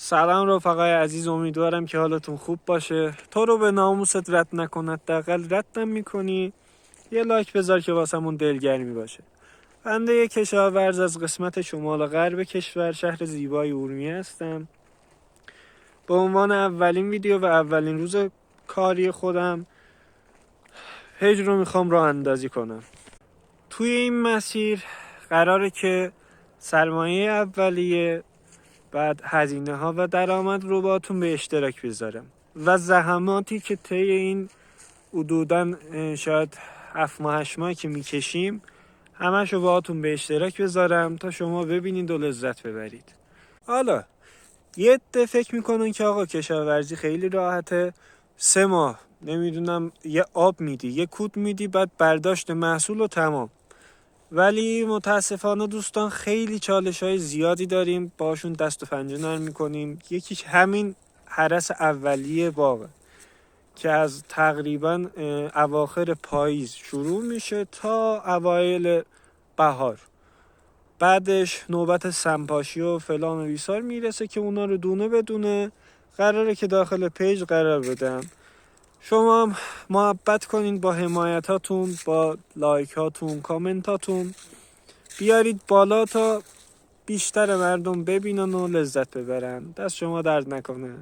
سلام رفقای عزیز، امیدوارم که حالتون خوب باشه. تو رو به ناموست رد نکند دقل ردم میکنی. یه لایک بذار که واسمون دلگرمی باشه. بنده یک کشاورز از قسمت شمال غرب کشور، شهر زیبای اورمیه هستم. به عنوان اولین ویدیو و اولین روز کاری خودم پیج رو میخوام راه اندازی کنم. توی این مسیر قراره که سرمایه اولیه، بعد هزینه ها و درآمد رو باتون به اشتراک بذارم و زحماتی که طی این حدوداً شاید 7 ماه 8 ماه که میکشیم همش رو باتون به اشتراک بذارم تا شما ببینید و لذت ببرید. حالا یه عده فکر میکنن که آقا کشاورزی خیلی راحته، 3 ماه نمیدونم یه آب میدی، یه کود میدی، بعد برداشت محصول و تمام. ولی متاسفانه دوستان خیلی چالش های زیادی داریم باشون دست و پنجه نرم میکنیم. یکیش همین هرس اولیه باغه که از تقریبا اواخر پاییز شروع میشه تا اوایل بهار. بعدش نوبت سمپاشی و فلان و بیسار میرسه که اونا رو دونه بدونه قراره که داخل پیج قرار بدم. شما هم محبت کنین با حمایتاتون، با لایکاتون، کامنتاتون بیارید بالا تا بیشتر مردم ببینن و لذت ببرن. دست شما درد نکنه.